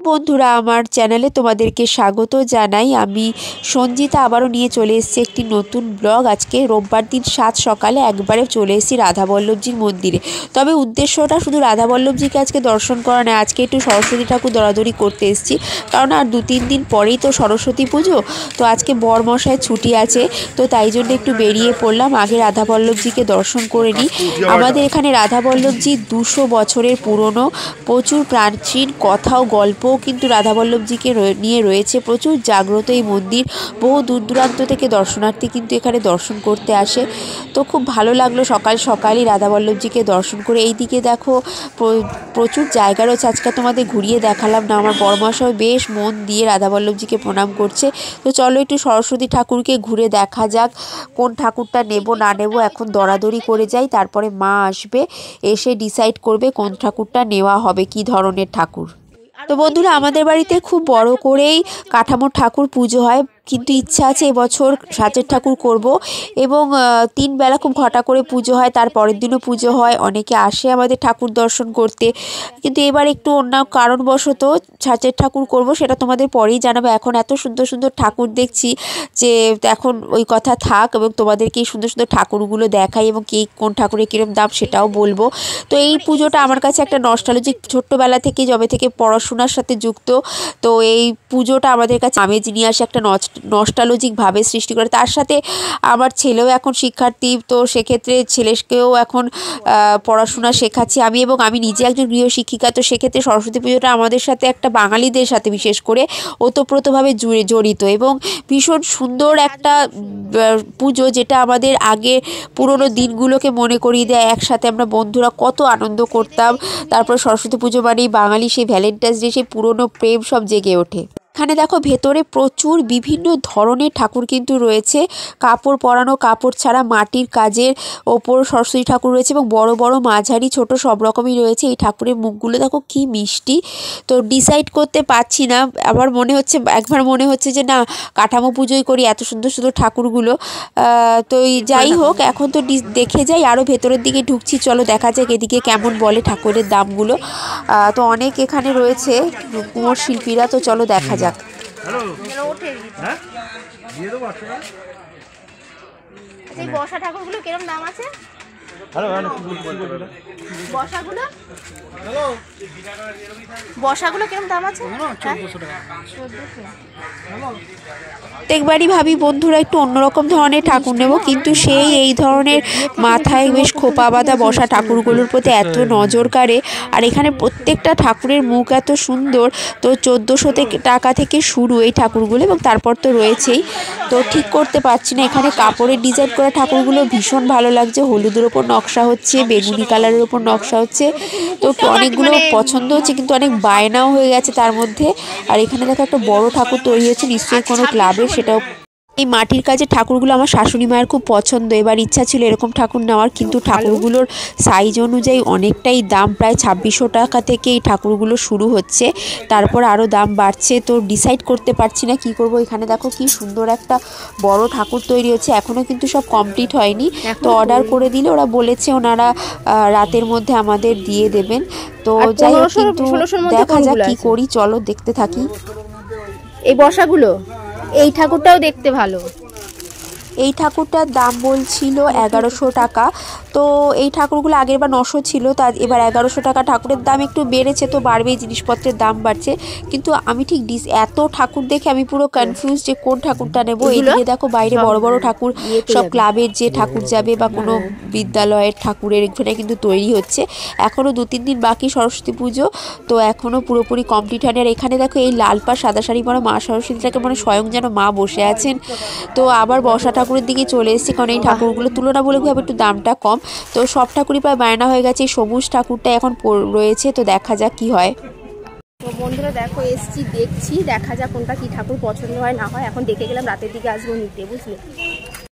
বন্ধুরা আমার চ্যানেলে তোমাদেরকে স্বাগত জানাই। আমি সঞ্জিতা আবারও নিয়ে চলে এসেছি একটি নতুন ব্লগ। আজকে রোববার দিন সকালে একবারে চলে এসেছি রাধাবল্লভজির মন্দিরে। তবে উদ্দেশ্যটা শুধু রাধাবল্লভজিকে আজকে দর্শন করা নয়, আজকে একটু সরস্বতী ঠাকুর দৌড়াদৌড়ি করতে এসেছি, কারণ আর 2-3 দিন পরেই তো সরস্বতী পুজো। তো আজকে বরমশায় ছুটি আছে, তো তাই জন্য একটু বেরিয়ে পড়লাম। আগে রাধাবল্লভজিকে দর্শন করে নিই। আমাদের এখানে রাধাবল্লভজি 200 বছরের পুরনো, প্রচুর প্রাচীন কথা ও গল্পও কিন্তু রাধাবল্লভজিকে নিয়ে রয়েছে। প্রচুর জাগ্রত এই মন্দির, বহু দূর দূরান্ত থেকে দর্শনার্থী কিন্তু এখানে দর্শন করতে আসে। তো খুব ভালো লাগলো সকাল সকালই রাধাবল্লভজিকে দর্শন করে। এই দিকে দেখো প্রচুর জায়গা রয়েছে, আজকে তোমাদের ঘুরিয়ে দেখালাম না। আমার বড়মশাই বেশ মন দিয়ে রাধাবল্লভজিকে প্রণাম করছে। তো চলো একটু সরস্বতী ঠাকুরকে ঘুরে দেখা যাক, কোন ঠাকুরটা নেব না নেব। এখন দরাদরি করে যাই, তারপরে মা আসবে, এসে ডিসাইড করবে কোন ঠাকুরটা নেওয়া হবে, কি ধরনের ঠাকুর। তো বন্ধুরা আমাদের বাড়িতে খুব বড় করেই কাঠামোর ঠাকুর পুজো হয়, কিন্তু ইচ্ছা আছে এবছর সাঁচের ঠাকুর করব। এবং 3 বেলা খুব ঘটা করে পুজো হয়, তার পরের দিনও পুজো হয়। অনেকে আসে আমাদের ঠাকুর দর্শন করতে, কিন্তু এবার একটু অন্য কারণবশত সাঁচের ঠাকুর করব, সেটা তোমাদের পরেই জানাবো। এখন এত সুন্দর সুন্দর ঠাকুর দেখছি যে এখন ওই কথা থাক, এবং তোমাদেরকে এই সুন্দর সুন্দর ঠাকুরগুলো দেখাই এবং কোন ঠাকুরের কীরকম দাম সেটাও বলবো। তো এই পুজোটা আমার কাছে একটা নস্টালজিক, ছোট্টবেলা থেকে যবে থেকে পড়াশোনার সাথে যুক্ত, তো এই পুজোটা আমাদের কাছে আমেজ নিয়ে আসে, একটা নস্টালজিকভাবে সৃষ্টি করে। তার সাথে আমার ছেলেও এখন শিক্ষার্থী, তো সেক্ষেত্রে ছেলেকেও এখন পড়াশোনা শেখাচ্ছি আমি, এবং আমি নিজে একজন গৃহশিক্ষিকা। তো সেক্ষেত্রে সরস্বতী পুজোটা আমাদের সাথে একটা বাঙালিদের সাথে বিশেষ করে ওতপ্রোতভাবে জড়িত, এবং ভীষণ সুন্দর একটা পুজো, যেটা আমাদের আগে পুরনো দিনগুলোকে মনে করিয়ে দেয়। একসাথে আমরা বন্ধুরা কত আনন্দ করতাম। তারপর সরস্বতী পুজো মানেই বাঙালি সেই ভ্যালেন্টাইন্স ডে, সেই পুরনো প্রেম সব জেগে ওঠে। এখানে দেখো ভেতরে প্রচুর বিভিন্ন ধরনের ঠাকুর কিন্তু রয়েছে, কাপড় পরানো, কাপড় ছাড়া মাটির কাজের ওপর সরস্বতী ঠাকুর রয়েছে, এবং বড় বড় মাঝারি ছোট সব রকমই রয়েছে। এই ঠাকুরের মুখগুলো দেখো কি মিষ্টি। তো ডিসাইড করতে পারছি না, আবার একবার মনে হচ্ছে যে না কাঠামো পুজোই করি, এত সুন্দর সুন্দর ঠাকুরগুলো। তো যাই হোক, এখন তো দেখে যাই, আরও ভেতরের দিকে ঢুকছি। চলো দেখা যাক এদিকে কেমন বলে ঠাকুরের দামগুলো। তো অনেক এখানে রয়েছে কুমোর শিল্পীরা, তো চলো দেখা যাক। বসা ঠাকুরগুলো কিরকম দাম আছে? বসাগুলো কিরকম দাম আছে? প্রত্যেকবারই ভাবি বন্ধুরা একটু অন্যরকম ধরনের ঠাকুর নেব, কিন্তু সেই এই ধরনের মাথায় বেশ খোপা বাঁধা বসা ঠাকুরগুলোর প্রতি এত নজর কাড়ে। আর এখানে প্রত্যেকটা ঠাকুরের মুখ এত সুন্দর। তো 1400 টাকা থেকে শুরু এই ঠাকুরগুলো, এবং তারপর তো রয়েছেই। তো ঠিক করতে পারছি না, এখানে কাপড়ের ডিজাইন করা ঠাকুরগুলো ভীষণ ভালো লাগছে। হলুদের ওপর নকশা হচ্ছে, বেগুনি কালারের ওপর নকশা হচ্ছে। তো অনেকগুলো পছন্দ হচ্ছে, কিন্তু অনেক বায়নাও হয়ে গেছে তার মধ্যে। আর এখানে দেখো একটা বড় ঠাকুর তৈরি হচ্ছে, নিশ্চয়ই কোনো ক্লাবের। সেটাও এই মাটির কাজের ঠাকুরগুলো আমার শাশুড়ি মায়ের খুব পছন্দ। এবার ইচ্ছা ছিল এরকম ঠাকুর নেওয়ার, কিন্তু ঠাকুরগুলোর সাইজ অনুযায়ী অনেকটাই দাম। প্রায় 2600 টাকা থেকে এই ঠাকুরগুলো শুরু হচ্ছে, তারপর আরও দাম বাড়ছে। তো ডিসাইড করতে পারছি না কি করব। এখানে দেখো কি সুন্দর একটা বড় ঠাকুর তৈরি হচ্ছে, এখনও কিন্তু সব কমপ্লিট হয়নি। তো অর্ডার করে দিলে ওরা বলেছে ওনারা রাতের মধ্যে আমাদের দিয়ে দেবেন। তো যাই হোক, কিন্তু দেখা যাক কি করি, চলো দেখতে থাকি। এই বসাগুলো, এই ঠাকুরটাও দেখতে ভালো। এই ঠাকুরটার দাম বলছিল 1100 টাকা। তো এই ঠাকুরগুলো আগের বার 900 ছিল, তা এবার 1100 টাকা। ঠাকুরের দাম একটু বেড়েছে, তো বাড়বেই, জিনিসপত্রের দাম বাড়ছে। কিন্তু আমি ঠিক এত ঠাকুর দেখে আমি পুরো কনফিউজ যে কোন ঠাকুরটা নেব। এইদিকে দেখো বাইরে বড় বড় ঠাকুর, সব ক্লাবের যে ঠাকুর যাবে বা কোনো বিদ্যালয়ের ঠাকুরের এখানে কিন্তু তৈরি হচ্ছে। এখনও 2-3 দিন বাকি সরস্বতী পুজো, তো এখনও পুরোপুরি কমপ্লিট হয়নি। আর এখানে দেখো এই লাল পা সাদা শাড়ি পরা মা সরস্বতীটাকে মানে স্বয়ং যেন মা বসে আছেন। তো আবার বসা ঠাকুরের দিকে চলে এসেছি, কারণ এই ঠাকুরগুলো তুলনামূলকভাবে একটু দামটা কম। তো সব ঠাকুরই প্রায় বায়না হয়ে গেছে, এই সবুজ ঠাকুরটা এখন রয়েছে। তো দেখা যাক কি হয়। তো বন্ধুরা দেখো এসছি, দেখছি, দেখা যাক কোনটা কি ঠাকুর পছন্দ হয় না হয়। এখন দেখে গেলাম, রাতের দিকে আসবো নিতে, বুঝলে।